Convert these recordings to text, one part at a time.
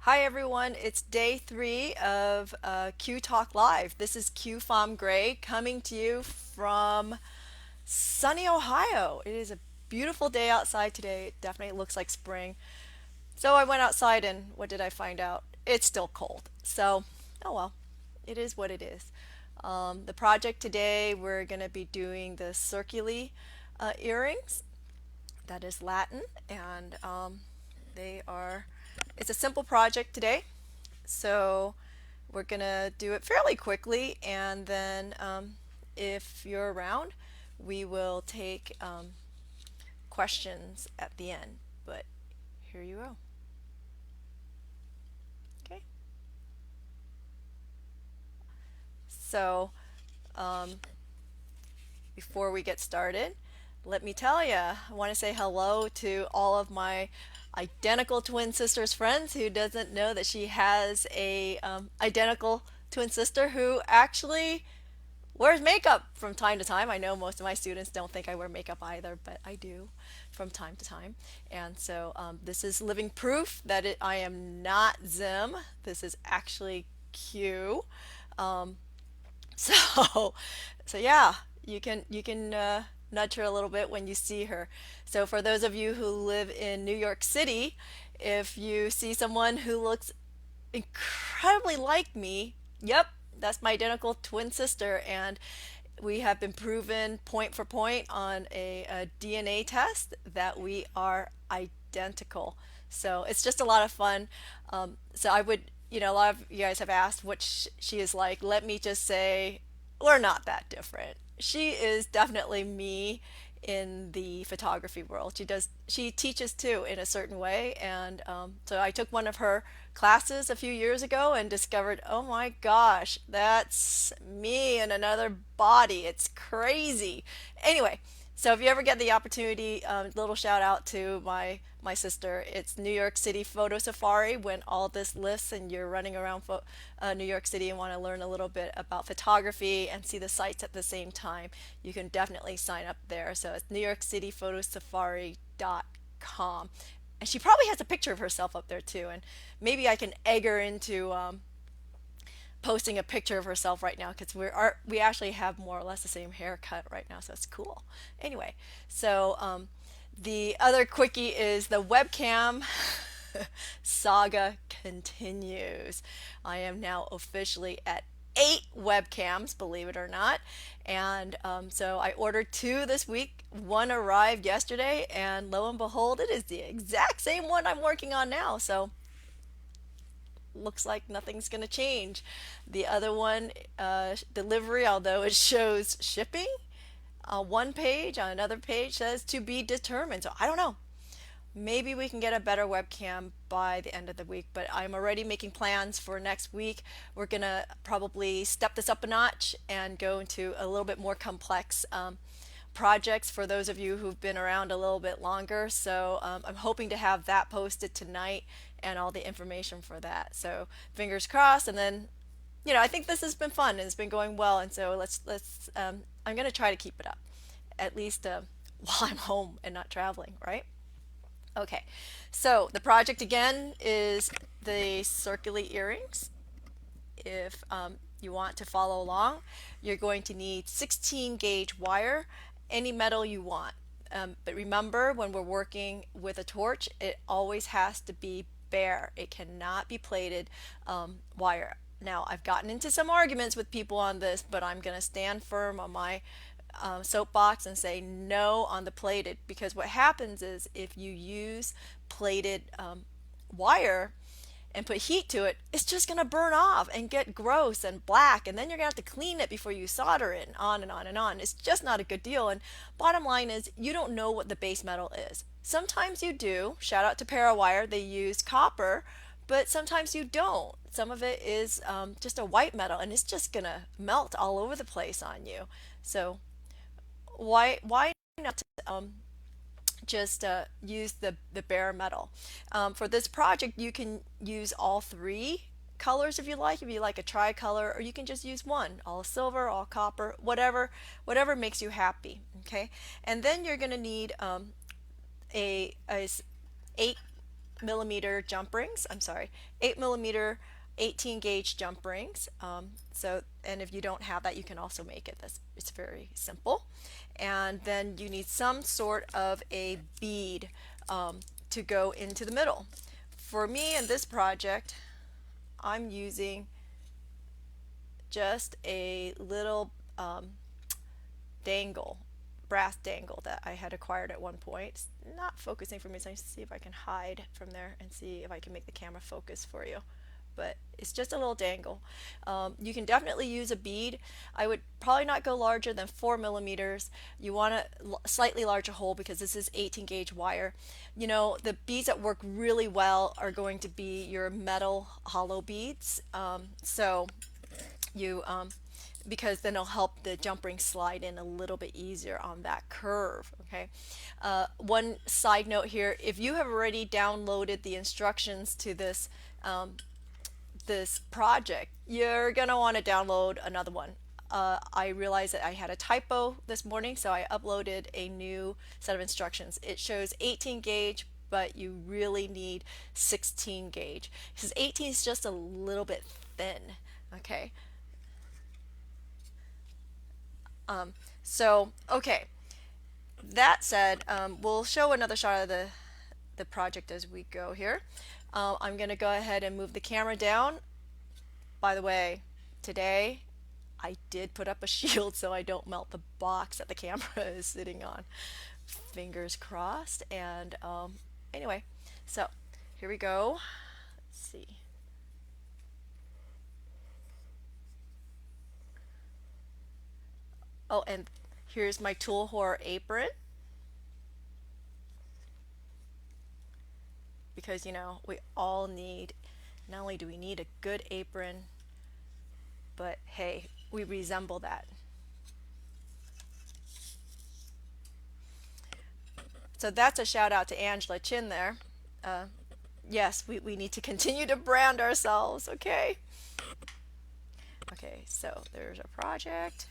Hi everyone, it's day 3 of QTalk Live. This is Q Fom Gray coming to you from sunny Ohio. It is a beautiful day outside today. It definitely looks like spring. So I went outside and what did I find out? It's still cold. So, oh well, it is what it is. The project today, we're going to be doing the Circuli earrings. That is Latin, and they are, it's a simple project today. So we're gonna do it fairly quickly, and then if you're around, we will take questions at the end. But here you go. Okay. So um, before we get started, let me tell you, I want to say hello to all of my identical twin sisters friends who doesn't know that she has a identical twin sister who actually wears makeup from time to time. I know most of my students don't think I wear makeup either, but I do from time to time. And so this is living proof that I am not Zim. This is actually Q. Um, so, so yeah, you can nudge her a little bit when you see her. So for those of you who live in New York City, if you see someone who looks incredibly like me, yep, that's my identical twin sister, and we have been proven point for point on a DNA test that we are identical. So it's just a lot of fun. So I would, a lot of you guys have asked what she is like. Let me just say, we're not that different. She is definitely me in the photography world. She teaches too in a certain way. And so I took one of her classes a few years ago and discovered, oh my gosh, that's me in another body. It's crazy. Anyway, so if you ever get the opportunity, little shout out to my sister. It's New York City Photo Safari when all this lifts and you're running around New York City and want to learn a little bit about photography and see the sights at the same time. You can definitely sign up there. So it's newyorkcityphotosafari.com. And she probably has a picture of herself up there too. And maybe I can egg her into posting a picture of herself right now because we actually have more or less the same haircut right now, so it's cool. Anyway, so the other quickie is the webcam saga continues. I am now officially at 8 webcams, believe it or not. And so I ordered 2 this week. One arrived yesterday, and lo and behold, it is the exact same one I'm working on now. So looks like nothing's going to change. The other one, delivery, although it shows shipping on one page, on another page says to be determined. So I don't know. Maybe we can get a better webcam by the end of the week, but I'm already making plans for next week. We're going to probably step this up a notch and go into a little bit more complex projects for those of you who've been around a little bit longer. So I'm hoping to have that posted tonight and all the information for that. So fingers crossed. And then, I think this has been fun and it's been going well. And so let's I'm going to try to keep it up, at least while I'm home and not traveling, right? Okay. So the project again is the Circuli earrings. If you want to follow along, you're going to need 16 gauge wire, any metal you want. But remember, when we're working with a torch, it always has to be bare. It cannot be plated wire. Now, I've gotten into some arguments with people on this, but I'm going to stand firm on my soapbox and say no on the plated, because what happens is if you use plated wire and put heat to it, it's just going to burn off and get gross and black, and then you're going to have to clean it before you solder it, and on and on and on. It's just not a good deal. And bottom line is, you don't know what the base metal is. Sometimes you do. Shout out to Parawire, they use copper, but sometimes you don't. Some of it is just a white metal, and it's just going to melt all over the place on you. So why not just use the bare metal. For this project, you can use all 3 colors if you like. If you like a tricolor, or you can just use one, all silver, all copper, whatever makes you happy. Okay, and then you're going to need a 8 millimeter jump rings. I'm sorry, 8 millimeter 18 gauge jump rings. And if you don't have that, you can also make it. It's very simple. And then you need some sort of a bead to go into the middle. For me in this project, I'm using just a little dangle, brass dangle that I had acquired at one point. It's not focusing for me, so I see if I can hide from there and see if I can make the camera focus for you. But it's just a little dangle. You can definitely use a bead. I would probably not go larger than 4 millimeters. You want a slightly larger hole because this is 18 gauge wire. You know, the beads that work really well are going to be your metal hollow beads. Because then it'll help the jump ring slide in a little bit easier on that curve. Okay. One side note here: if you have already downloaded the instructions to this project, you're gonna want to download another one. I realized that I had a typo this morning, so I uploaded a new set of instructions. It shows 18 gauge, but you really need 16 gauge because 18 is just a little bit thin. Okay. Okay. That said, we'll show another shot of the project as we go here. I'm going to go ahead and move the camera down. By the way, today I did put up a shield so I don't melt the box that the camera is sitting on. Fingers crossed. And anyway, so here we go. Let's see. Oh, and here's my tool horror apron. Because, you know, we all need, not only do we need a good apron, but hey, we resemble that. So that's a shout out to Angela Chin there. Yes, we need to continue to brand ourselves, okay? Okay, so there's a project.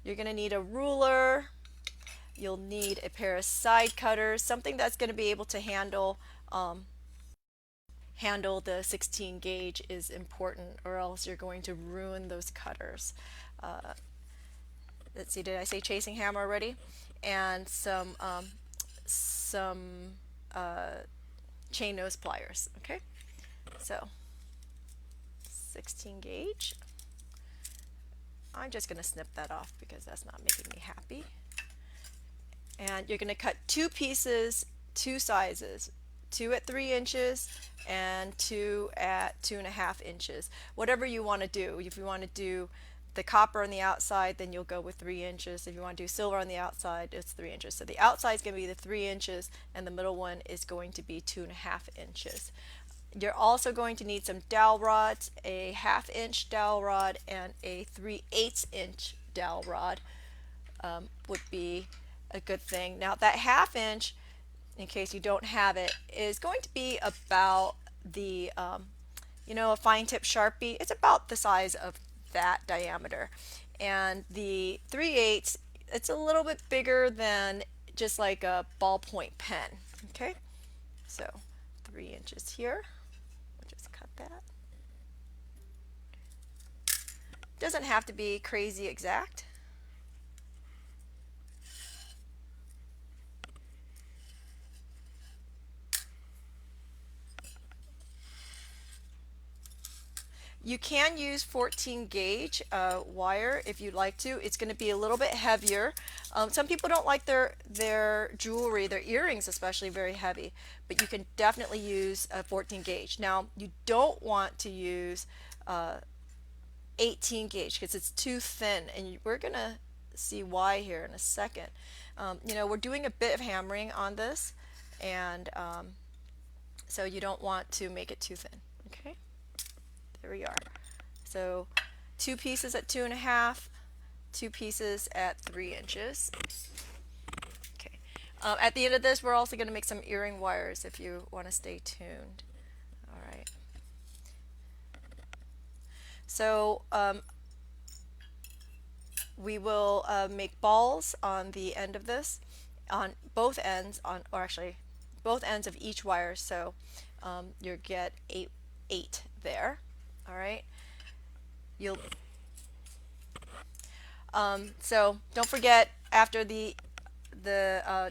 You're going to need a ruler. You'll need a pair of side cutters, something that's going to be able to handle the 16 gauge is important, or else you're going to ruin those cutters. Let's see, did I say chasing hammer already? And some chain nose pliers. Okay, so 16 gauge. I'm just going to snip that off because that's not making me happy. And you're going to cut two pieces, two sizes, 2 at 3 inches and 2 at 2.5 inches. Whatever you want to do. If you want to do the copper on the outside, then you'll go with 3 inches. If you want to do silver on the outside, it's 3 inches. So the outside is going to be the 3 inches, and the middle one is going to be 2.5 inches. You're also going to need some dowel rods, a 1/2 inch dowel rod and a 3/8 inch dowel rod would be a good thing. Now that 1/2 inch, in case you don't have it, is going to be about the, a fine tip Sharpie. It's about the size of that diameter. And the 3/8, it's a little bit bigger than just like a ballpoint pen. Okay, so 3 inches here. We'll just cut that. Doesn't have to be crazy exact. You can use 14 gauge wire if you'd like to. It's going to be a little bit heavier. Some people don't like their jewelry, their earrings especially, very heavy, but you can definitely use a 14 gauge. Now you don't want to use 18 gauge because it's too thin, and we're going to see why here in a second. We're doing a bit of hammering on this, and so you don't want to make it too thin. Okay. There we are. So 2 pieces at 2.5, 2 pieces at 3 inches. Okay. At the end of this, we're also going to make some earring wires if you want to stay tuned. All right. So we will make balls on the end of this, on both ends, both ends of each wire. So you'll get eight there. All right. You'll so don't forget after the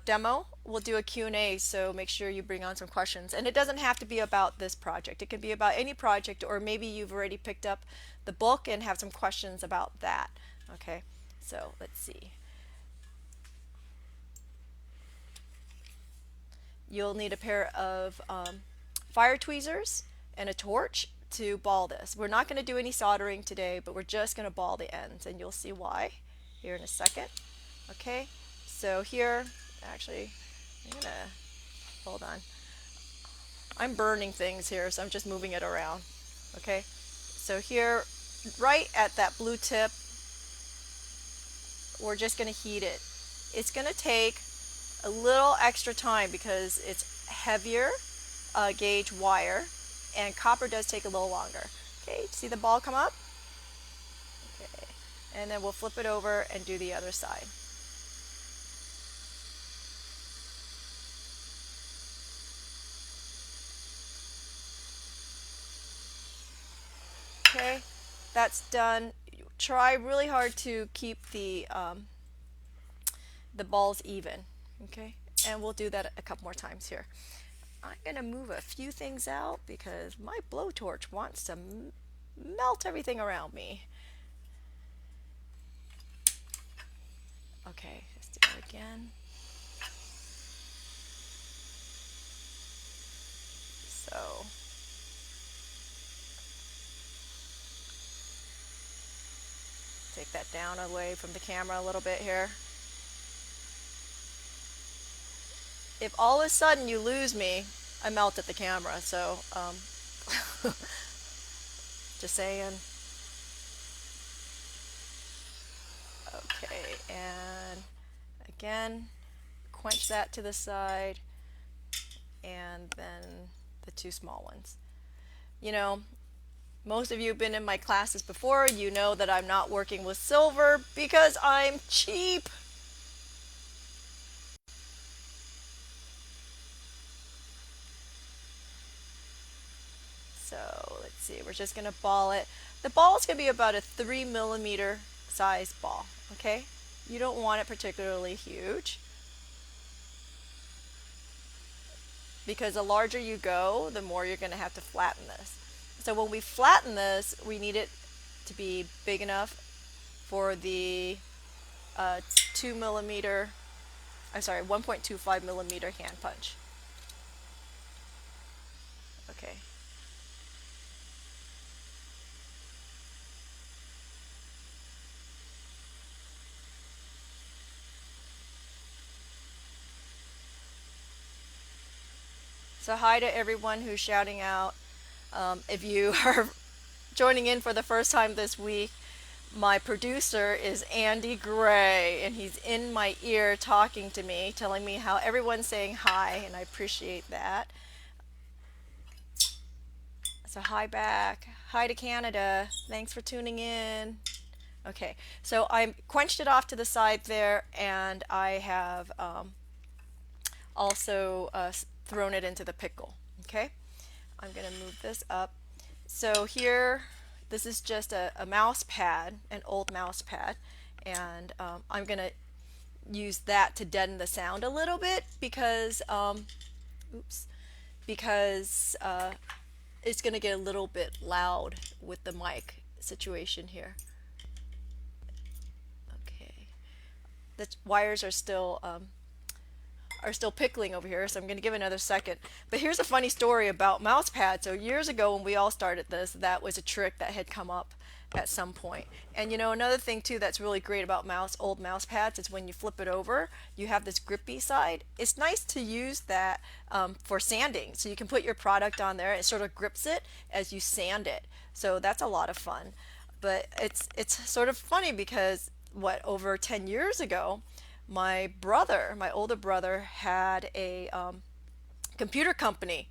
demo, we'll do a Q&A, so make sure you bring on some questions. And it doesn't have to be about this project. It can be about any project, or maybe you've already picked up the book and have some questions about that. Okay, so let's see. You'll need a pair of fire tweezers and a torch to ball this. We're not going to do any soldering today, but we're just going to ball the ends, and you'll see why here in a second. Okay, so here, actually, I'm going to, hold on. I'm burning things here, so I'm just moving it around. Okay, so here, right at that blue tip, we're just going to heat it. It's going to take a little extra time because it's heavier gauge wire, and copper does take a little longer. Okay, see the ball come up? Okay, and then we'll flip it over and do the other side. Okay, that's done. Try really hard to keep the balls even. Okay, and we'll do that a couple more times here. I'm going to move a few things out because my blowtorch wants to melt everything around me. Okay, let's do it again. So take that down away from the camera a little bit here. If all of a sudden you lose me, I melted the camera, so just saying. Okay, and again, quench that to the side, and then the two small ones. You know, most of you have been in my classes before. You know that I'm not working with silver because I'm cheap. So let's see, we're just going to ball it. The ball is going to be about a 3mm size ball, okay? You don't want it particularly huge, because the larger you go, the more you're going to have to flatten this. So when we flatten this, we need it to be big enough for the 1.25mm hand punch. Okay. So hi to everyone who's shouting out. If you are joining in for the first time this week, my producer is Andy Gray, and he's in my ear talking to me, telling me how everyone's saying hi, and I appreciate that. So hi back. Hi to Canada. Thanks for tuning in. Okay, so I quenched it off to the side there, and I have also thrown it into the pickle. Okay, I'm going to move this up. So here, this is just a mouse pad, an old mouse pad, and I'm going to use that to deaden the sound a little bit because it's going to get a little bit loud with the mic situation here. Okay, the wires are still pickling over here, so I'm going to give it another second. But here's a funny story about mouse pads. So years ago when we all started this, that was a trick that had come up at some point. And you know, another thing too that's really great about old mouse pads is when you flip it over, you have this grippy side. It's nice to use that for sanding. So you can put your product on there, it sort of grips it as you sand it. So that's a lot of fun. But it's sort of funny because over 10 years ago, my older brother, had a computer company,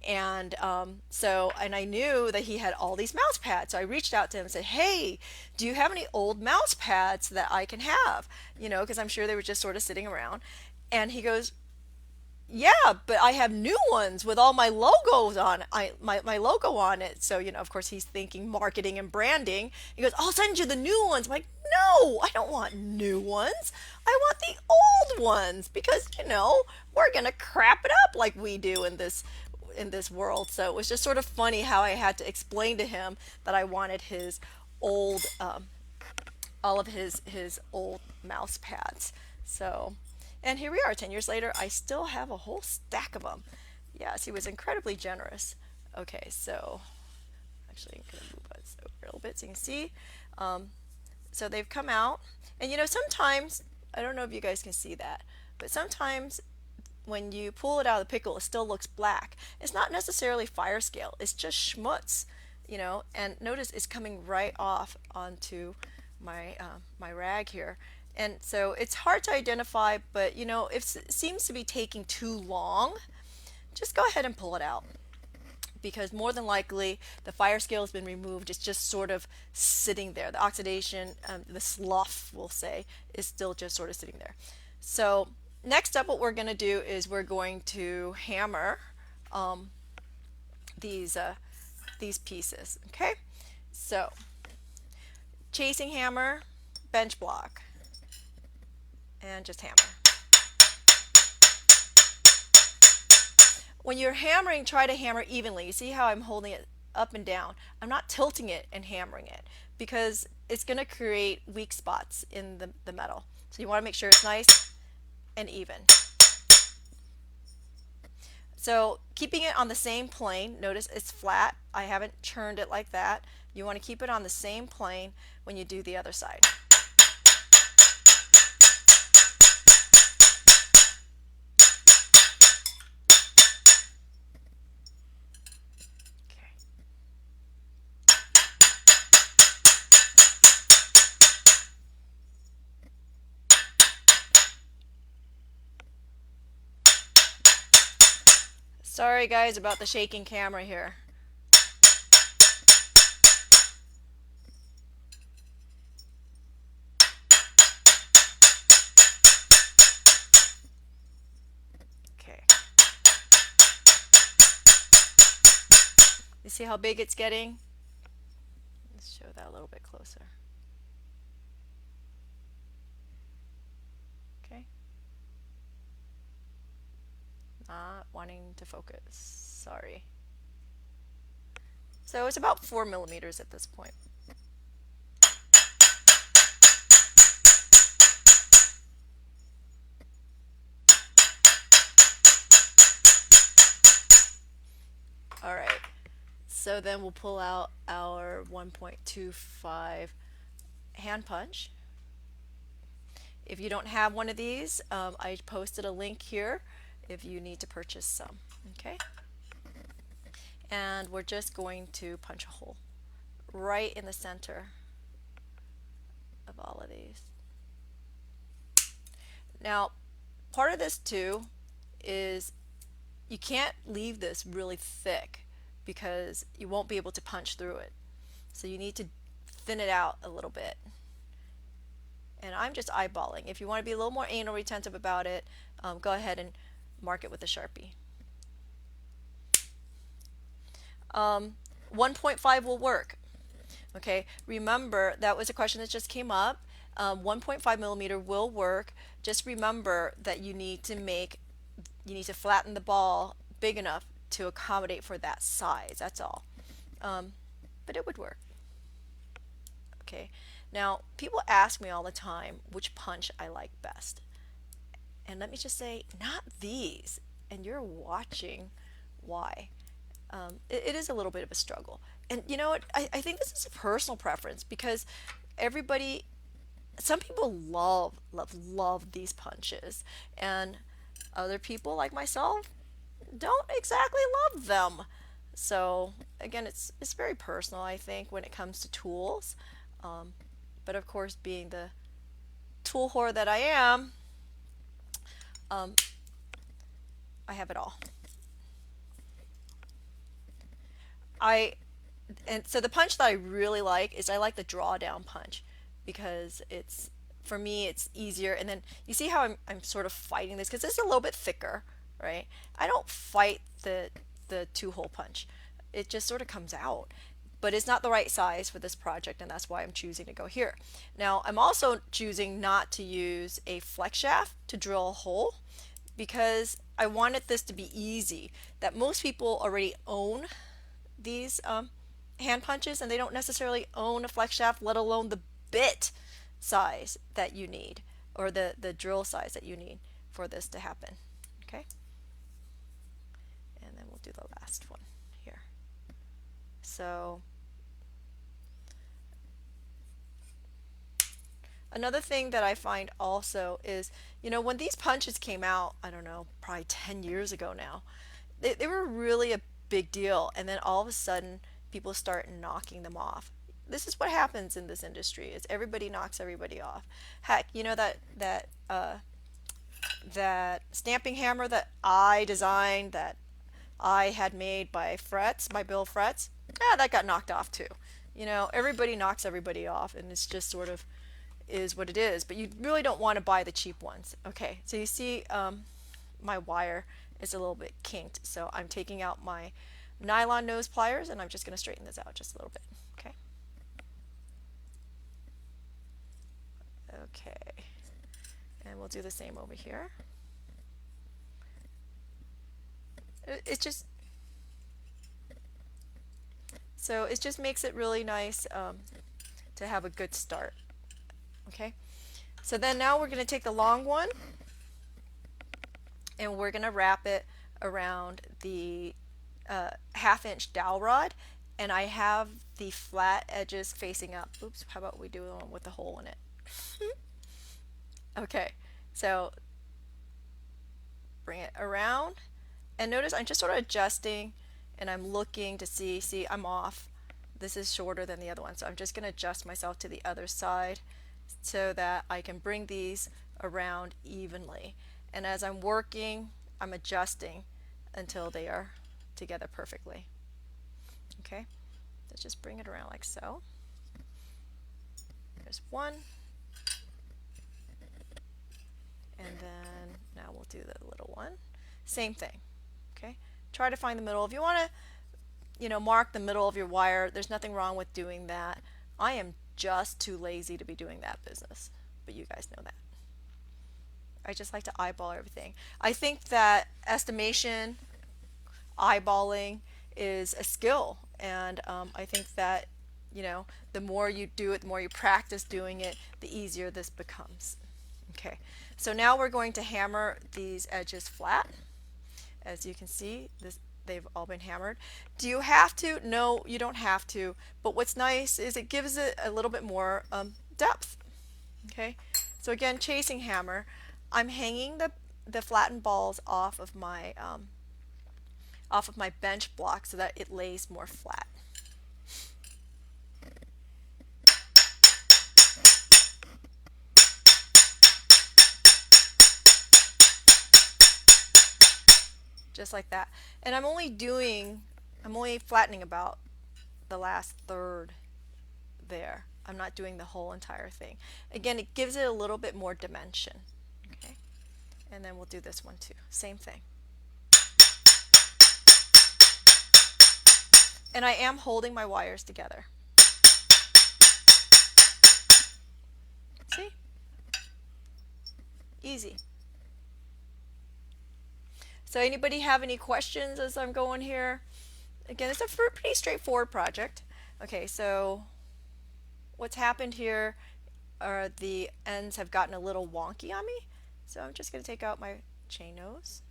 and I knew that he had all these mouse pads. So I reached out to him and said, "Hey, do you have any old mouse pads that I can have?" You know, because I'm sure they were just sort of sitting around. And he goes, Yeah, but I have new ones with all my logos on my logo on it. So, of course he's thinking marketing and branding. He goes, "I'll send you the new ones." I'm like, "No, I don't want new ones. I want the old ones because, we're gonna crap it up like we do in this world." So it was just sort of funny how I had to explain to him that I wanted his old all of his old mouse pads. So, and here we are, 10 years later. I still have a whole stack of them. Yes, he was incredibly generous. Okay, so actually, I'm going to move us over a little bit so you can see. Um, so they've come out, and sometimes, I don't know if you guys can see that, but sometimes when you pull it out of the pickle, it still looks black. It's not necessarily fire scale, it's just schmutz, and notice it's coming right off onto my rag here. And so it's hard to identify, but if it seems to be taking too long, just go ahead and pull it out, because more than likely the fire scale has been removed. It's just sort of sitting there. The oxidation, the slough, we'll say, is still just sort of sitting there. So next up, what we're going to do is we're going to hammer um, these pieces. Okay, so chasing hammer, bench block, and just hammer. When you're hammering, try to hammer evenly. You see how I'm holding it up and down? I'm not tilting it and hammering it because it's going to create weak spots in the metal. So you want to make sure it's nice and even. So keeping it on the same plane, notice it's flat. I haven't churned it like that. You want to keep it on the same plane when you do the other side. Sorry guys about the shaking camera here. Okay. You see how big it's getting? Let's show that a little bit closer. Okay. Not wanting to focus. Sorry. So it's about 4 millimeters at this point. All right. So then we'll pull out our 1.25 hand punch. If you don't have one of these, I posted a link here if you need to purchase some. Okay. And we're just going to punch a hole right in the center of all of these. Now, part of this too is you can't leave this really thick because you won't be able to punch through it. So you need to thin it out a little bit. And I'm just eyeballing. If you want to be a little more anal retentive about it, go ahead and mark it with a Sharpie. 1.5 will work. Okay, remember that was a question that just came up. 1.5 millimeter will work. Just remember that you need to flatten the ball big enough to accommodate for that size. That's all. But it would work. Okay. Now, people ask me all the time which punch I like best. And let me just say, not these. And you're watching why. It is a little bit of a struggle. And you know what? I think this is a personal preference because some people love these punches. And other people, like myself, don't exactly love them. So, again, it's very personal, I think, when it comes to tools. But of course, being the tool whore that I am, I have it all. And so the punch that I really like is I like the drawdown punch because for me it's easier. And then you see how I'm sort of fighting this because it's a little bit thicker. right? I don't fight the two-hole punch. It just sort of comes out. But it's not the right size for this project, and that's why I'm choosing to go here. Now, I'm also choosing not to use a flex shaft to drill a hole because I wanted this to be easy, that most people already own these hand punches and they don't necessarily own a flex shaft, let alone the bit size that you need, or the drill size that you need for this to happen. Okay, and then we'll do the last one here. So another thing that I find also is, when these punches came out, I don't know, probably 10 years ago now, they were really a big deal. And then all of a sudden, people start knocking them off. This is what happens in this industry, is everybody knocks everybody off. Heck, that stamping hammer that I designed, that I had made by Bill Fretz, that got knocked off too. Everybody knocks everybody off, and it's just sort of is what it is. But you really don't want to buy the cheap ones. Okay, so you see my wire is a little bit kinked, so I'm taking out my nylon nose pliers, and I'm just going to straighten this out just a little bit. Okay. Okay, and we'll do the same over here. It just makes it really nice to have a good start. Okay, so then now we're going to take the long one and we're going to wrap it around the 1/2-inch dowel rod, and I have the flat edges facing up. Oops, how about we do one with a hole in it? Okay, so bring it around, and notice I'm just sort of adjusting, and I'm looking to see I'm off. This is shorter than the other one, so I'm just going to adjust myself to the other side so that I can bring these around evenly. And as I'm working, I'm adjusting until they are together perfectly. Okay, let's just bring it around like so. There's one. And then now we'll do the little one. Same thing. Okay, try to find the middle. If you want to, mark the middle of your wire, there's nothing wrong with doing that. I am just too lazy to be doing that business, but you guys know that. I just like to eyeball everything. I think that estimation, eyeballing, is a skill, and I think that the more you do it, the more you practice doing it, the easier this becomes. Okay, so now we're going to hammer these edges flat. As you can see, they've all been hammered. Do you have to? No, you don't have to. But what's nice is it gives it a little bit more depth. Okay, so again, chasing hammer. I'm hanging the flattened balls off of my bench block so that it lays more flat. Just like that. And I'm only flattening about the last third there. I'm not doing the whole entire thing. Again, it gives it a little bit more dimension. Okay, and then we'll do this one too. Same thing. And I am holding my wires together. See? Easy. So anybody have any questions as I'm going here? Again, it's a pretty straightforward project. Okay, so what's happened here are the ends have gotten a little wonky on me. So I'm just going to take out my chain nose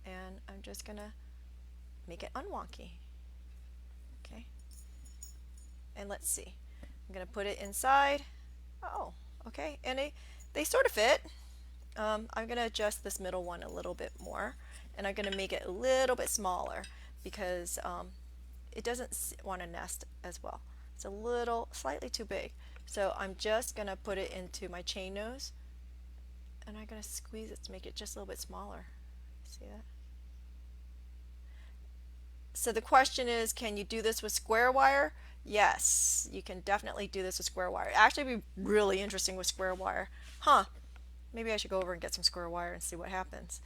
and I'm just going to make it unwonky. Okay, and let's see. I'm going to put it inside. Oh, okay, and they sort of fit. I'm going to adjust this middle one a little bit more, and I'm going to make it a little bit smaller because it doesn't want to nest as well. It's a little, slightly too big. So I'm just going to put it into my chain nose, and I'm going to squeeze it to make it just a little bit smaller. See that? So the question is, can you do this with square wire? Yes, you can definitely do this with square wire. It'd actually be really interesting with square wire. Maybe I should go over and get some square wire and see what happens.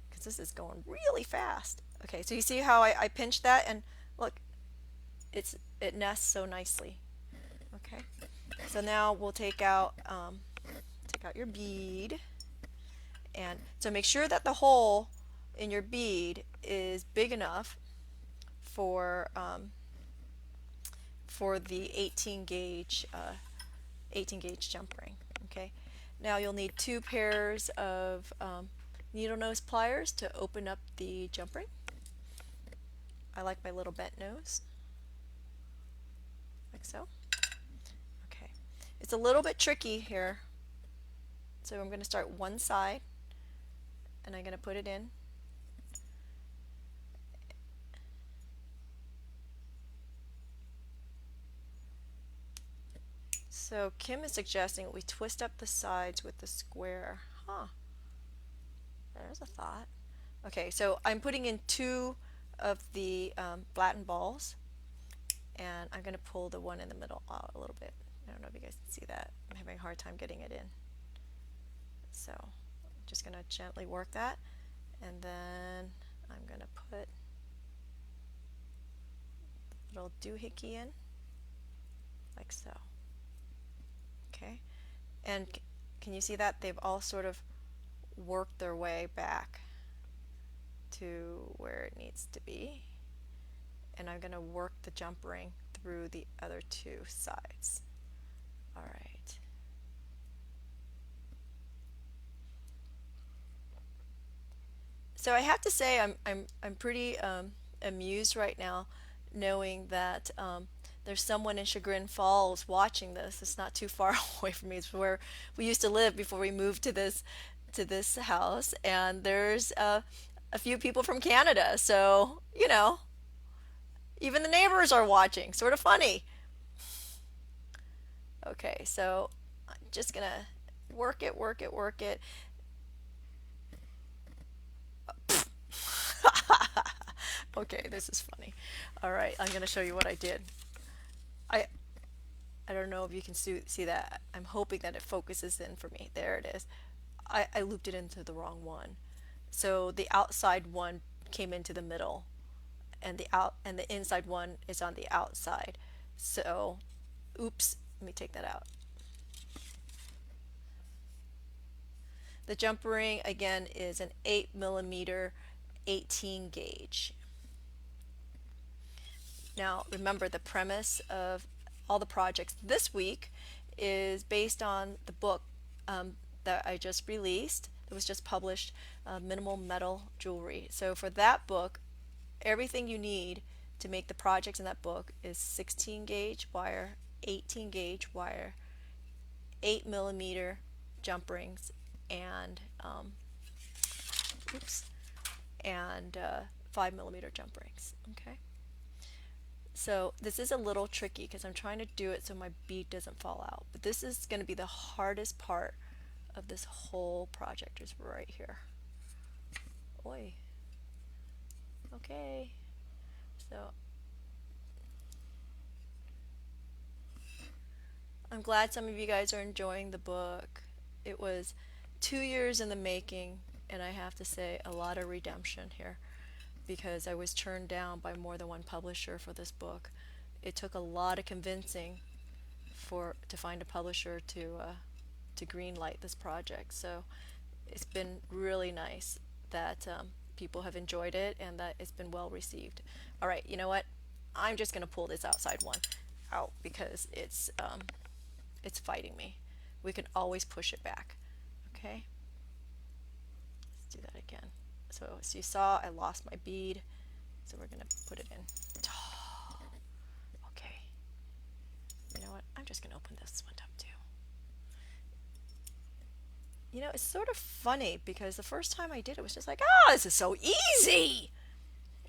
Because This is going really fast. Okay, so you see how I pinched that, and look, it nests so nicely. Okay, so now we'll take out your bead, and so make sure that the hole in your bead is big enough for the 18 gauge jump ring. Okay, now you'll need 2 pairs of needle nose pliers to open up the jump ring. I like my little bent nose, like so. Okay, it's a little bit tricky here, so I'm going to start one side, and I'm going to put it in. So Kim is suggesting we twist up the sides with the square. Huh. There's a thought. Okay, so I'm putting in 2 of the flattened balls, and I'm going to pull the one in the middle out a little bit. I don't know if you guys can see that. I'm having a hard time getting it in. So I'm just going to gently work that, and then I'm going to put a little doohickey in, like so. Okay, and can you see that? They've all sort of worked their way back to where it needs to be. And I'm going to work the jump ring through the other 2 sides. All right. So I have to say I'm pretty amused right now, knowing that there's someone in Chagrin Falls watching this. It's not too far away from me. It's where we used to live before we moved to this house, and there's a few people from Canada. So you know, even the neighbors are watching. Sort of funny. Okay, so I'm just gonna work it, work it, work it. Okay, this is funny. All right, I'm gonna show you what I did. I I don't know if you can see that. I'm hoping that it focuses in for me. There it is. I looped it into the wrong one. So the outside one came into the middle, and the inside one is on the outside. So, oops, let me take that out. The jump ring again is an 8mm 18 gauge. Now remember, the premise of all the projects this week is based on the book that I just released. It was just published, Minimal Metal Jewelry. So for that book, everything you need to make the projects in that book is 16 gauge wire, 18 gauge wire, 8mm jump rings, and oops, and 5mm jump rings. Okay. So this is a little tricky because I'm trying to do it so my bead doesn't fall out. But this is going to be the hardest part of this whole project, is right here. Oi. Okay. So I'm glad some of you guys are enjoying the book. It was 2 years in the making, and I have to say a lot of redemption here, because I was turned down by more than one publisher for this book. It took a lot of convincing to find a publisher to greenlight this project. So it's been really nice that people have enjoyed it and that it's been well received. All right, you know what? I'm just going to pull this outside one out because it's fighting me. We can always push it back. Okay. Let's do that again. So as you saw, I lost my bead, so we're gonna put it in. Okay. You know what? I'm just gonna open this one up too. You know, it's sort of funny because the first time I did it was just like, oh, this is so easy.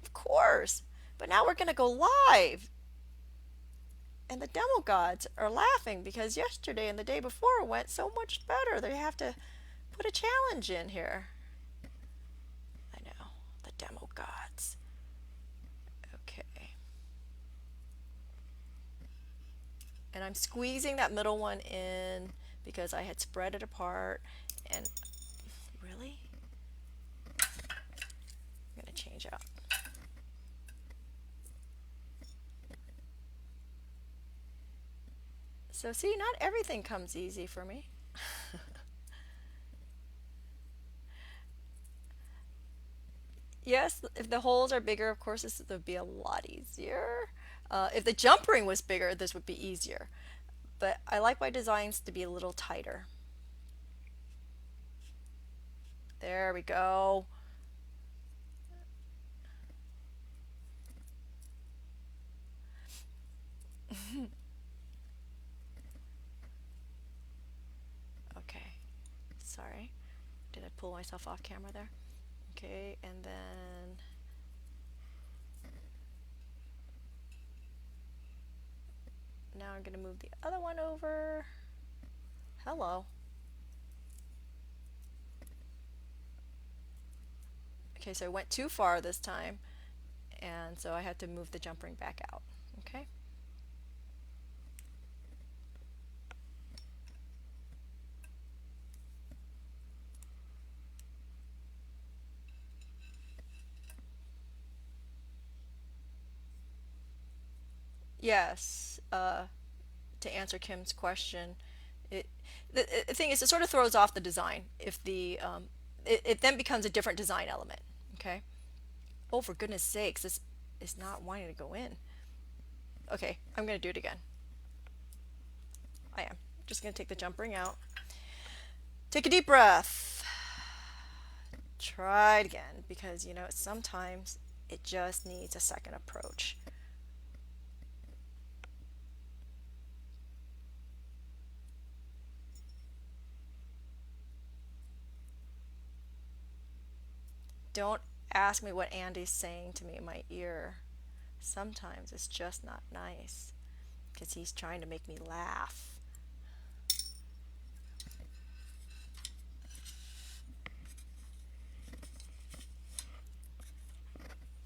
Of course. But now we're gonna go live. And the demo gods are laughing because yesterday and the day before went so much better. They have to put a challenge in here. Demo gods. Okay. And I'm squeezing that middle one in because I had spread it apart. And really? So see, not everything comes easy for me. Yes, if the holes are bigger, of course, this would be a lot easier. If the jump ring was bigger, this would be easier. But I like my designs to be a little tighter. There we go. Okay, sorry. Did I pull myself off camera there? Okay, and then now I'm going to move the other one over. Hello. Okay, so I went too far this time, and so I had to move the jump ring back out. Okay. Yes, to answer Kim's question, it the thing is, it sort of throws off the design if it then becomes a different design element. Okay. Oh, for goodness sakes, this is not wanting to go in. Okay, I'm gonna do it again. I am just gonna take the jump ring out. Take a deep breath. Try it again, because you know sometimes it just needs a second approach. Don't ask me what Andy's saying to me in my ear. Sometimes it's just not nice because he's trying to make me laugh.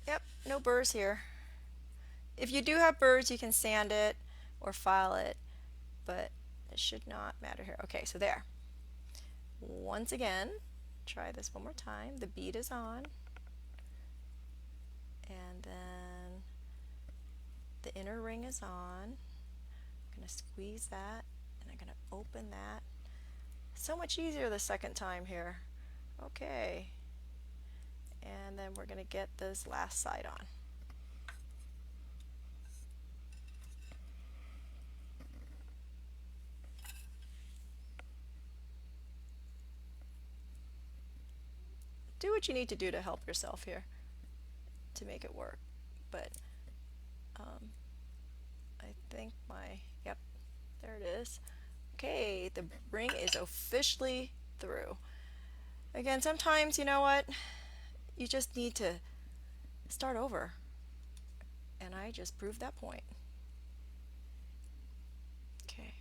Yep, no burrs here. If you do have burrs, you can sand it or file it, but it should not matter here. Okay, so there. Once again, try this one more time. The bead is on. And then the inner ring is on. I'm going to squeeze that, and I'm going to open that. So much easier the second time here. Okay. And then we're going to get this last side on. Do what you need to do to help yourself here to make it work. But I think yep, there it is. Okay, the ring is officially through. Again, sometimes, you know what, you just need to start over. And I just proved that point. Okay.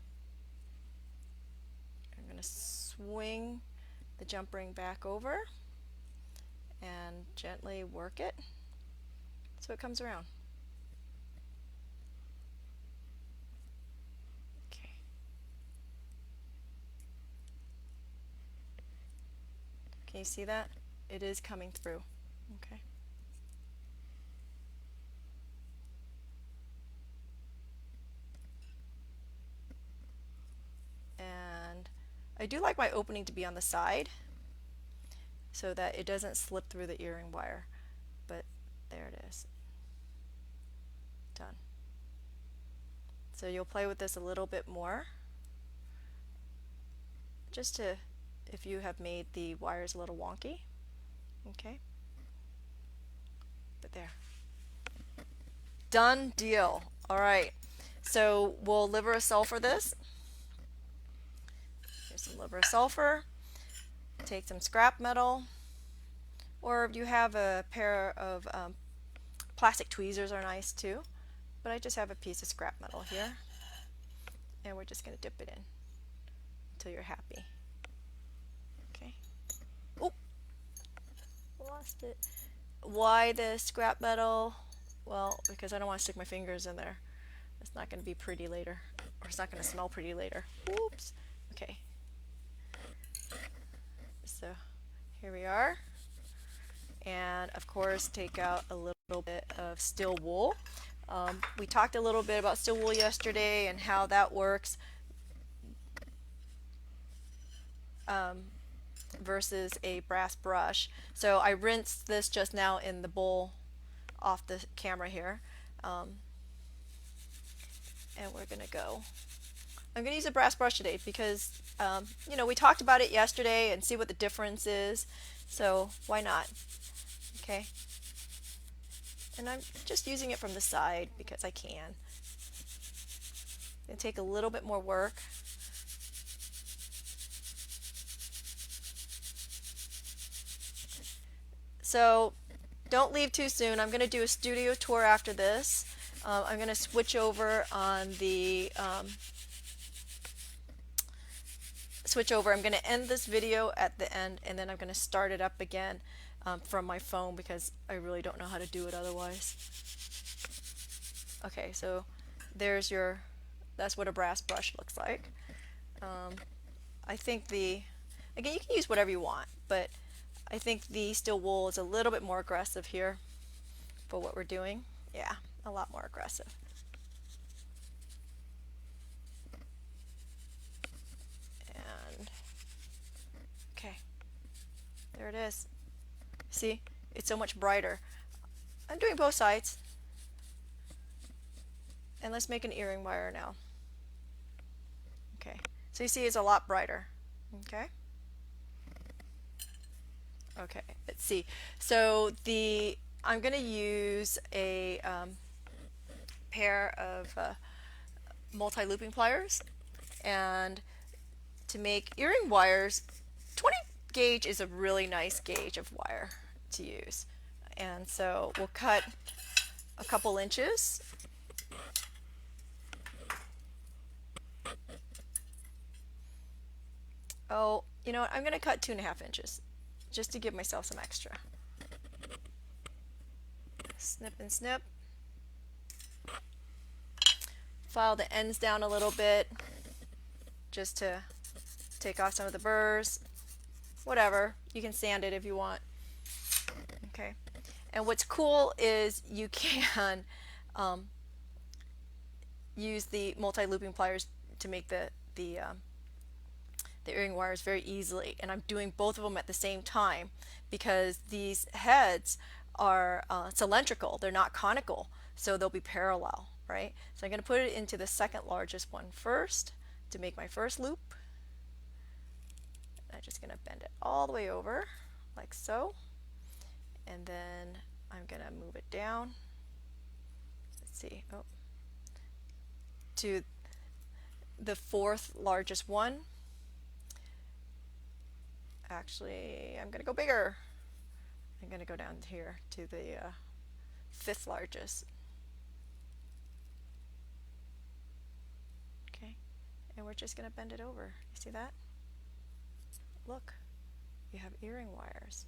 I'm going to swing the jump ring back over and gently work it so it comes around. Okay. Can you see that? It is coming through. Okay. And I do like my opening to be on the side so that it doesn't slip through the earring wire. But there it is. Done. So you'll play with this a little bit more, just to, if you have made the wires a little wonky. Okay. But there. Done deal. All right. So we'll liver a sulfur this. Here's some liver sulfur. Take some scrap metal, or if you have a pair of plastic tweezers are nice too, but I just have a piece of scrap metal here, and we're just going to dip it in until you're happy. Okay. Oh, lost it. Why the scrap metal? Well, because I don't want to stick my fingers in there. It's not going to be pretty later, or it's not going to smell pretty later. Oops. Okay. So here we are, and of course take out a little bit of steel wool. We talked a little bit about steel wool yesterday and how that works. versus a brass brush. So I rinsed this just now in the bowl off the camera here. And we're going to go. I'm going to use a brass brush today because, we talked about it yesterday and see what the difference is. So why not? Okay. And I'm just using it from the side because I can. It'll take a little bit more work. So don't leave too soon. I'm going to do a studio tour after this. I'm going to switch over on the I'm going to end this video at the end, and then I'm going to start it up again from my phone because I really don't know how to do it otherwise. Okay, so that's what a brass brush looks like. I think again, you can use whatever you want, but I think the steel wool is a little bit more aggressive here for what we're doing. Yeah, a lot more aggressive. And okay, there it is. See, it's so much brighter. I'm doing both sides. And let's make an earring wire now. Okay, so you see it's a lot brighter. Okay. Okay, let's see. So I'm going to use a pair of multi-looping pliers, and to make earring wires, 20 gauge is a really nice gauge of wire to use. And so we'll cut a couple inches. Oh, you know what? I'm going to cut 2.5 inches just to give myself some extra. Snip and snip. File the ends down a little bit just to take off some of the burrs. Whatever. You can sand it if you want. Okay. And what's cool is you can use the multi-looping pliers to make the earring wires very easily, and I'm doing both of them at the same time because these heads are cylindrical, they're not conical, so they'll be parallel, right? So I'm going to put it into the second largest one first to make my first loop. I'm just going to bend it all the way over like so, and then I'm going to move it down. Let's see, to the fourth largest one. Actually, I'm going to go bigger. I'm going to go down here to the fifth largest. Okay, and we're just going to bend it over. You see that? Look, you have earring wires.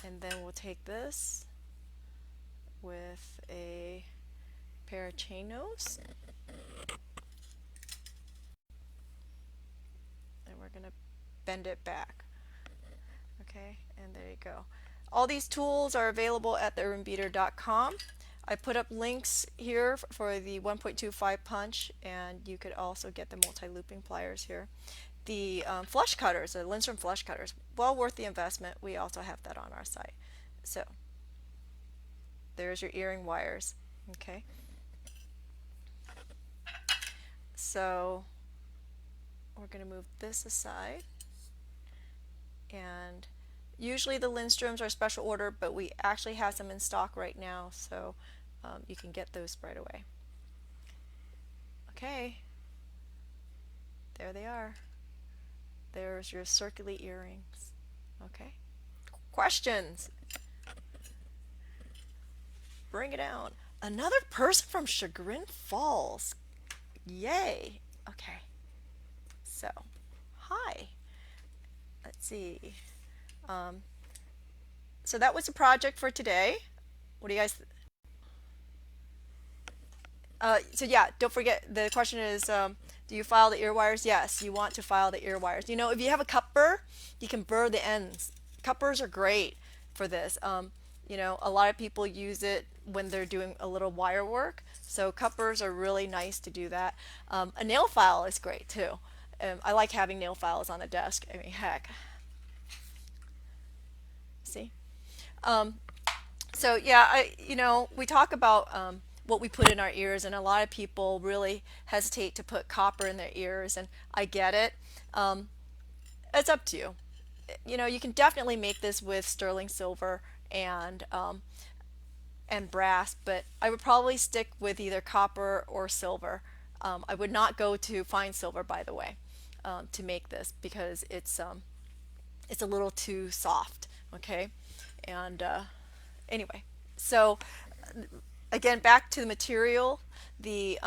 And then we'll take this with a pair of chain nose, and we're going to bend it back. Okay, and there you go. All these tools are available at theurbanbeater.com. I put up links here for the 1.25 punch, and you could also get the multi-looping pliers here. The flush cutters, the Lindstrom flush cutters, well worth the investment. We also have that on our site. So there's your earring wires. Okay, so we're going to move this aside. And usually the Lindstroms are special order, but we actually have some in stock right now, so you can get those right away. Okay, there they are. There's your Circuli earrings. Okay, questions? Bring it down. Another person from Chagrin Falls. Yay. Okay, so hi. Let's see. So that was the project for today. What do you guys? So yeah, don't forget. The question is, do you file the ear wires? Yes, you want to file the ear wires. You know, if you have a cup burr, you can burr the ends. Cup burrs are great for this. You know, a lot of people use it when they're doing a little wire work. So cup burrs are really nice to do that. A nail file is great too. I like having nail files on the desk. I mean, heck, see. Um, so yeah, we talk about what we put in our ears, and a lot of people really hesitate to put copper in their ears, and I get it. Um, it's up to you. You can definitely make this with sterling silver and brass, but I would probably stick with either copper or silver. I would not go to fine silver, by the way, to make this because it's a little too soft. Okay, and anyway, so again, back to the material. The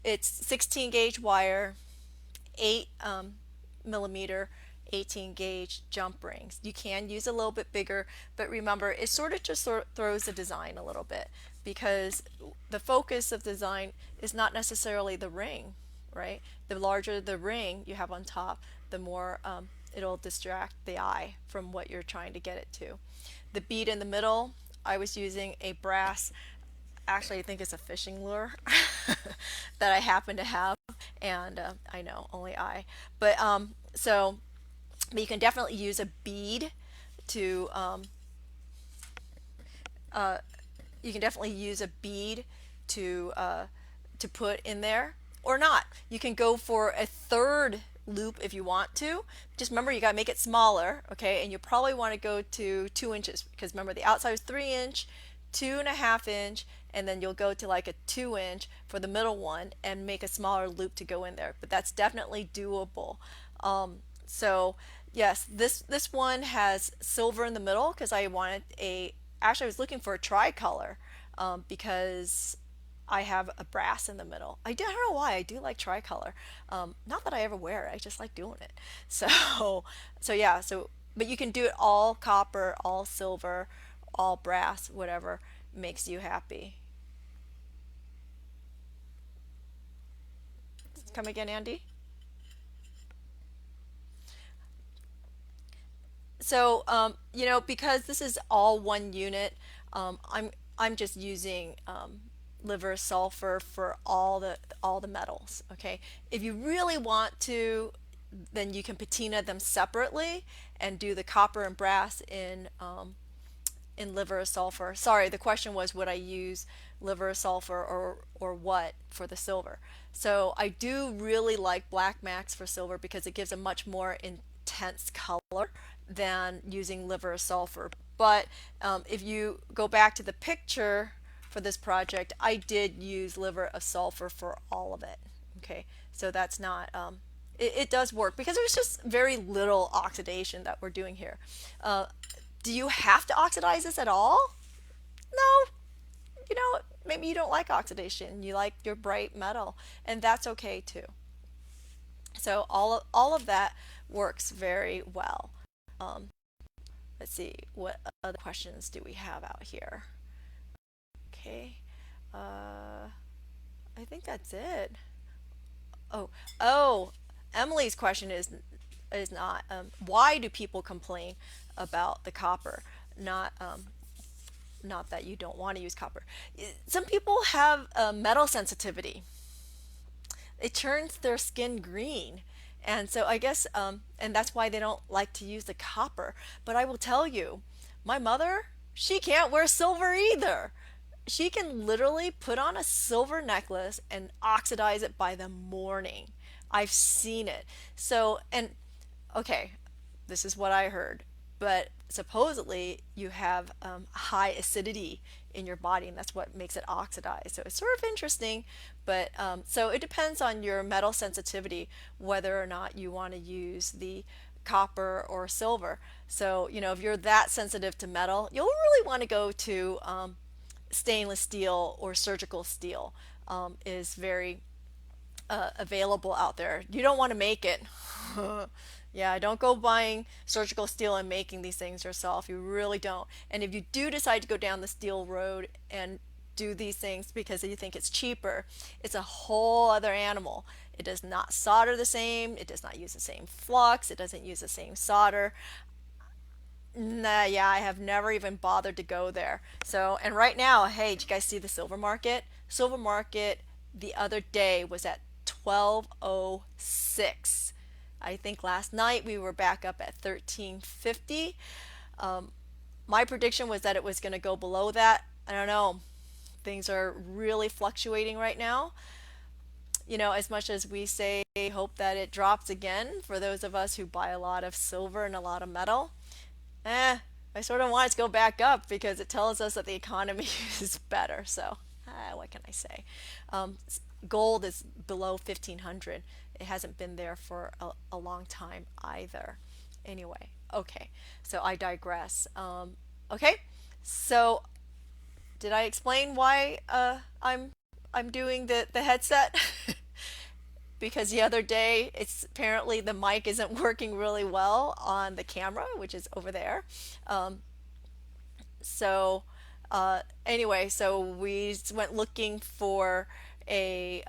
It's 16 gauge wire, 8 millimeter 18 gauge jump rings. You can use a little bit bigger, but remember, it sort of throws the design a little bit because the focus of design is not necessarily the ring, right? The larger the ring you have on top, the more it'll distract the eye from what you're trying to get it to. The bead in the middle, I was using a brass, actually I think it's a fishing lure that I happen to have, and I know only I, but but you can definitely use a bead to uh, you can definitely use a bead to put in there, or not. You can go for a third loop if you want to. Just remember, you got to make it smaller, okay? And you probably want to go to 2 inches because remember the outside is 3 inch, 2.5 inch, and then you'll go to like a 2 inch for the middle one and make a smaller loop to go in there. But that's definitely doable. So yes, this one has silver in the middle because I wanted actually I was looking for a tricolor because I have a brass in the middle. I don't know why I do like tricolor. Not that I ever wear it, I just like doing it. So yeah, but you can do it all copper, all silver, all brass, whatever makes you happy. Come again, Andy? So, because this is all one unit, I'm just using liver sulfur for all the metals. Okay, if you really want to, then you can patina them separately and do the copper and brass in liver sulfur. Sorry, the question was would I use liver sulfur or what for the silver. So I do really like black max for silver because it gives a much more intense color than using liver sulfur. But if you go back to the picture for this project, I did use liver of sulfur for all of it. Okay, so that's not it does work because there's just very little oxidation that we're doing here. Do you have to oxidize this at all? No. Maybe you don't like oxidation. You like your bright metal, and that's okay too. So all of that works very well. Um, let's see, what other questions do we have out here? Okay, I think that's it. Oh, oh, Emily's question is not why do people complain about the copper, not not that you don't want to use copper. Some people have a metal sensitivity. It turns their skin green. And so I guess, and that's why they don't like to use the copper. But I will tell you, my mother, she can't wear silver either. She can literally put on a silver necklace and oxidize it by the morning. I've seen it. So, and okay, this is what I heard, but supposedly you have high acidity in your body, and that's what makes it oxidize. So it's sort of interesting, but so it depends on your metal sensitivity whether or not you want to use the copper or silver. So, if you're that sensitive to metal, you'll really want to go to stainless steel or surgical steel is very available out there. You don't want to make it. Yeah, don't go buying surgical steel and making these things yourself. You really don't. And if you do decide to go down the steel road and do these things because you think it's cheaper, it's a whole other animal. It does not solder the same. It does not use the same flux. It doesn't use the same solder. Nah, yeah, I have never even bothered to go there. So, and right now, hey, did you guys see the silver market? Silver market the other day was at 1206. I think last night we were back up at 1350. My prediction was that it was going to go below that. I don't know. Things are really fluctuating right now. As much as we say hope that it drops again for those of us who buy a lot of silver and a lot of metal, I sort of want it to go back up because it tells us that the economy is better. So, what can I say? Gold is below 1500. It hasn't been there for a long time either. Anyway, okay, so I digress. Okay, so did I explain why I'm doing the headset? Because the other day it's apparently the mic isn't working really well on the camera, which is over there. Um, so anyway, so we a went looking for a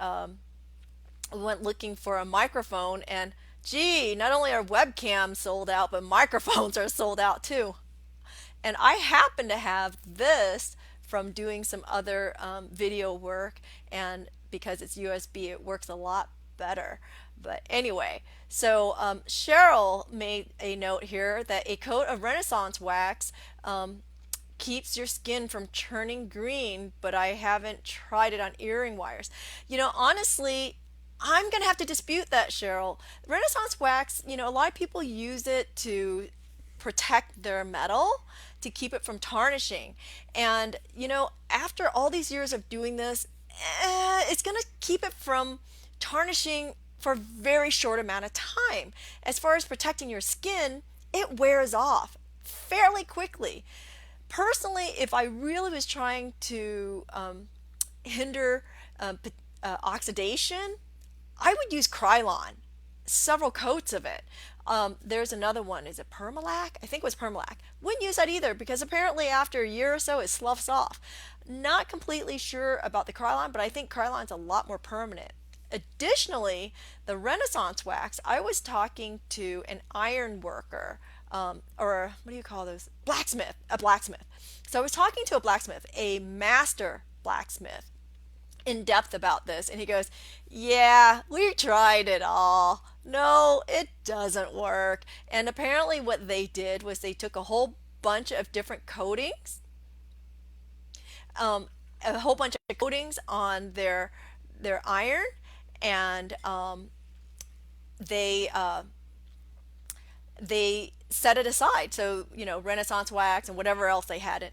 microphone, and gee, not only are webcams sold out, but microphones are sold out too. And I happen to have this from doing some other video work, and because it's USB, it works a lot better. But anyway, so Cheryl made a note here that a coat of Renaissance wax keeps your skin from turning green, but I haven't tried it on earring wires. Honestly, I'm going to have to dispute that, Cheryl. Renaissance wax, a lot of people use it to protect their metal, to keep it from tarnishing. And, after all these years of doing this, it's going to keep it from tarnishing for a very short amount of time. As far as protecting your skin, it wears off fairly quickly. Personally, if I really was trying to hinder oxidation, I would use Krylon, several coats of it. There's another one. Is it Permalac? I think it was Permalac. Wouldn't use that either because apparently after a year or so it sloughs off. Not completely sure about the Krylon, but I think Krylon's a lot more permanent. Additionally, the Renaissance wax, I was talking to an iron worker, or what do you call those? A blacksmith. So I was talking to a blacksmith, a master blacksmith, in depth about this, and he goes, yeah, we tried it all. No, it doesn't work. And apparently what they did was they took a whole bunch of different coatings, a whole bunch of coatings on their iron, and they they set it aside. So, Renaissance wax and whatever else they had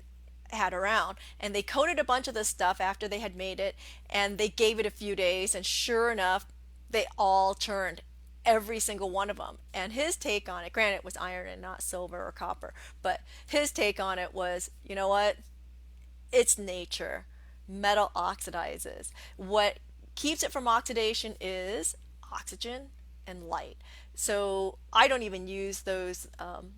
around, and they coated a bunch of this stuff after they had made it, and they gave it a few days, and sure enough, they all turned, every single one of them. And his take on it, granted it was iron and not silver or copper, but his take on it was, you know what? It's nature. Metal oxidizes. What keeps it from oxidation is oxygen and light. So I don't even use those,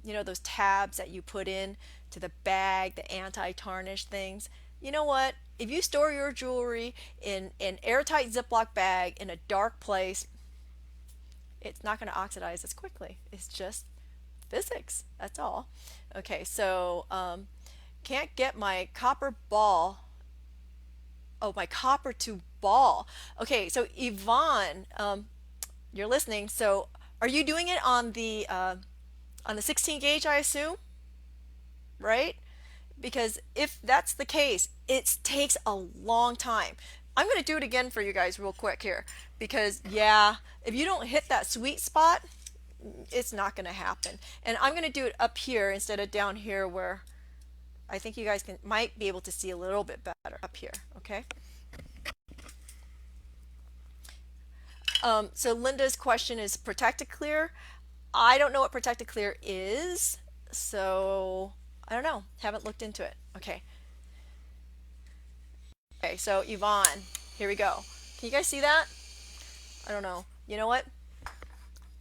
those tabs that you put in to the bag, the anti-tarnish things. You know what? If you store your jewelry in an airtight Ziploc bag in a dark place, it's not going to oxidize as quickly. It's just physics. That's all. Okay, so can't get my copper ball. Oh, my copper to ball. Okay, so Yvonne, you're listening. So are you doing it on the 16 gauge, I assume? Right? Because if that's the case, it takes a long time. I'm going to do it again for you guys real quick here because yeah, if you don't hit that sweet spot, it's not going to happen. And I'm going to do it up here instead of down here where I think you guys might be able to see a little bit better up here, okay? So Linda's question is protected clear. I don't know what protected clear is, so I don't know. Haven't looked into it. Okay. Okay, so Yvonne, here we go. Can you guys see that? I don't know. You know what?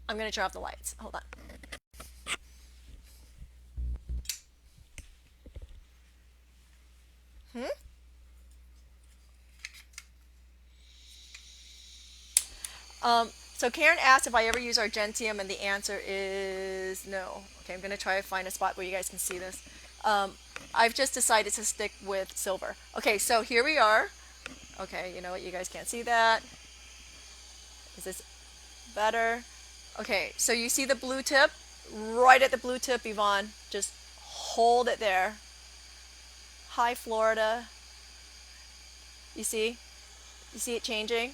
I'm going to turn off the lights. Hold on. Hmm? So Karen asked if I ever use argentium, and the answer is no. Okay, I'm going to try to find a spot where you guys can see this. I've just decided to stick with silver. Okay, so here we are. Okay, you know what? You guys can't see that. Is this better? Okay, so you see the blue tip? Right at the blue tip, Yvonne. Just hold it there. Hi, Florida. You see? You see it changing?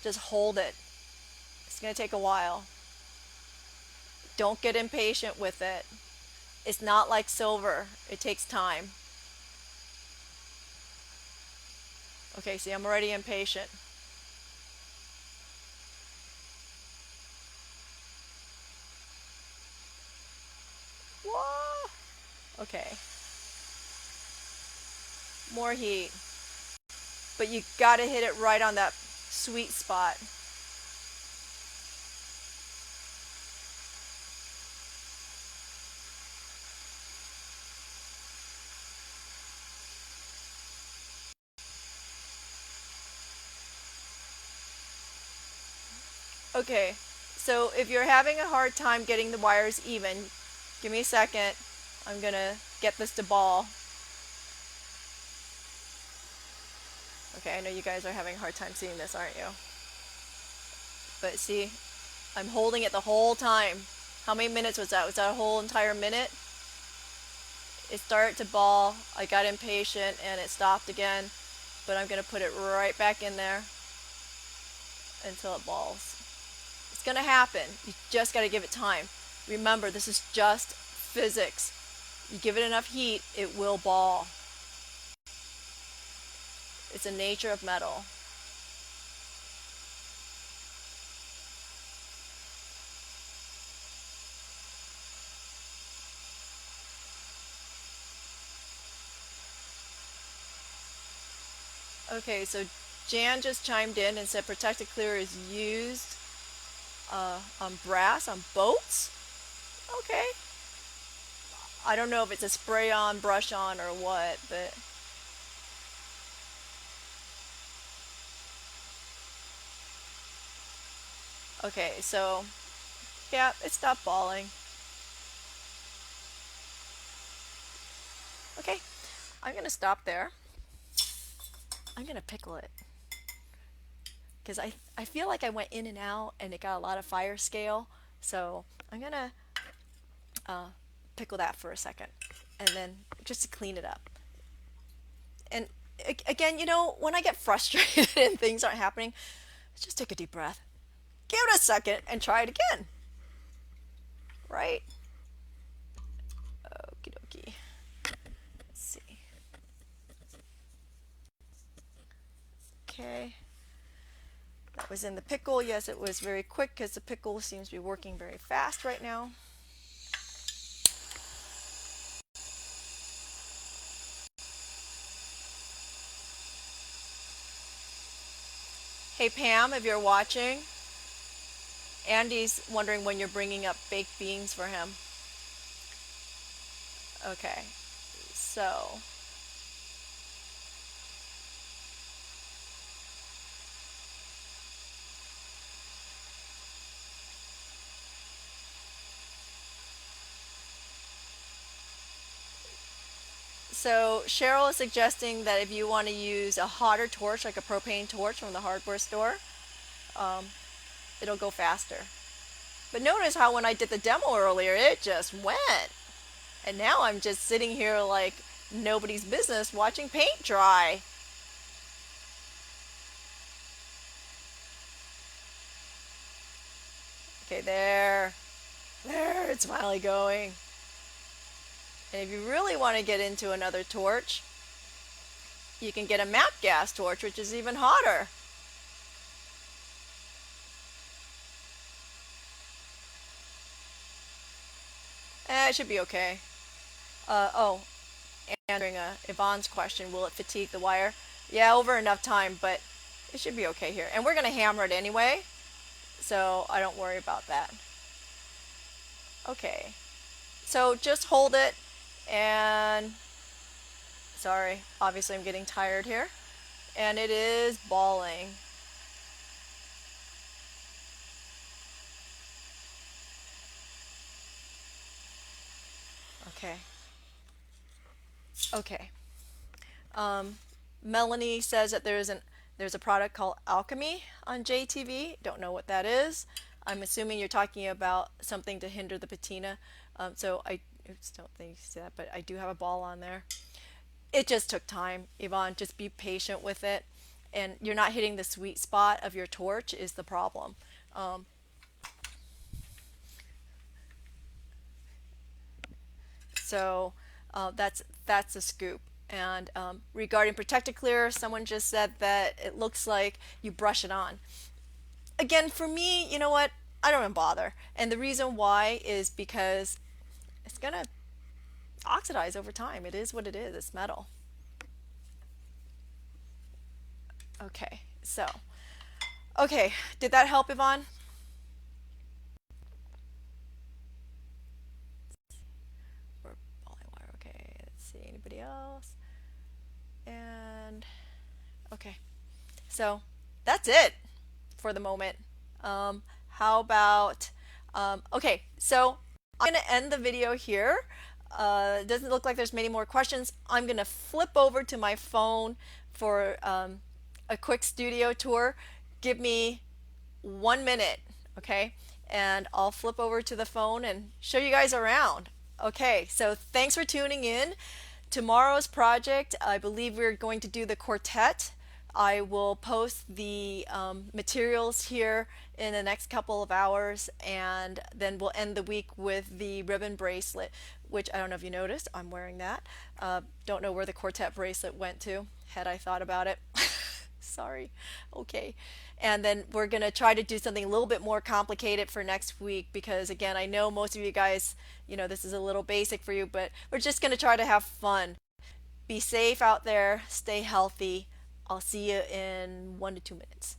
Just hold it. It's going to take a while. Don't get impatient with it. It's not like silver. It takes time. Okay, see, I'm already impatient. Whoa! Okay. More heat. But you gotta hit it right on that sweet spot. Okay, so if you're having a hard time getting the wires even, give me a second. I'm gonna get this to ball. Okay, I know you guys are having a hard time seeing this, aren't you? But see, I'm holding it the whole time. How many minutes was that? Was that a whole entire minute? It started to ball. I got impatient and it stopped again. But I'm gonna put it right back in there until it balls. It's gonna happen. You just gotta give it time. Remember, this is just physics. You give it enough heat, it will ball. It's the nature of metal. Okay, so Jan just chimed in and said protective clear is used on brass, on boats. Okay. I don't know if it's a spray on, brush on, or what, but okay, so yeah, it stopped balling. Okay, I'm gonna stop there. I'm gonna pickle it because I feel like I went in and out and it got a lot of fire scale. So I'm gonna uh, pickle that for a second and then just to clean it up. And again, when I get frustrated and things aren't happening, just take a deep breath, give it a second, and try it again. Right? Okie dokie. Let's see. Okay. That was in the pickle. Yes, it was very quick because the pickle seems to be working very fast right now. Hey Pam, if you're watching, Andy's wondering when you're bringing up baked beans for him. Okay, so Cheryl is suggesting that if you want to use a hotter torch, like a propane torch from the hardware store, um, it'll go faster. But notice how when I did the demo earlier, it just went. And now I'm just sitting here like nobody's business watching paint dry. Okay, there, it's finally going. And if you really want to get into another torch, you can get a MAP gas torch, which is even hotter. It should be okay. Oh, answering Yvonne's question, will it fatigue the wire? Yeah, over enough time, but it should be okay here. And we're going to hammer it anyway, so I don't worry about that. Okay, so just hold it and, sorry, obviously I'm getting tired here. And it is balling. Okay. Okay. Um, Melanie says that there is an There's a product called Alchemy on JTV. Don't know what that is. I'm assuming you're talking about something to hinder the patina. So I oops, don't think you see that, but I do have a ball on there. It just took time, Yvonne. Just be patient with it. And you're not hitting the sweet spot of your torch is the problem. Um, so that's a scoop. And regarding protected clear, someone just said that it looks like you brush it on. Again, for me, you know what? I don't even bother. And the reason why is because it's gonna oxidize over time. It is what it is. It's metal. Okay, so okay, did that help, Yvonne? Or bowling wire. Okay, let's see. Anybody else? And okay, so that's it for the moment. How about okay, so I'm gonna end the video here. It doesn't look like there's many more questions. I'm gonna flip over to my phone for a quick studio tour. Give me 1 minute, okay? And I'll flip over to the phone and show you guys around. Okay, so thanks for tuning in. Tomorrow's project, I believe we're going to do the quartet. I will post the materials here in the next couple of hours, and then we'll end the week with the ribbon bracelet, which I don't know if you noticed, I'm wearing that. Don't know where the quartet bracelet went to, had I thought about it. Sorry. Okay. And then we're going to try to do something a little bit more complicated for next week because, again, I know most of you guys, this is a little basic for you, but we're just going to try to have fun. Be safe out there, stay healthy. I'll see you in 1 to 2 minutes.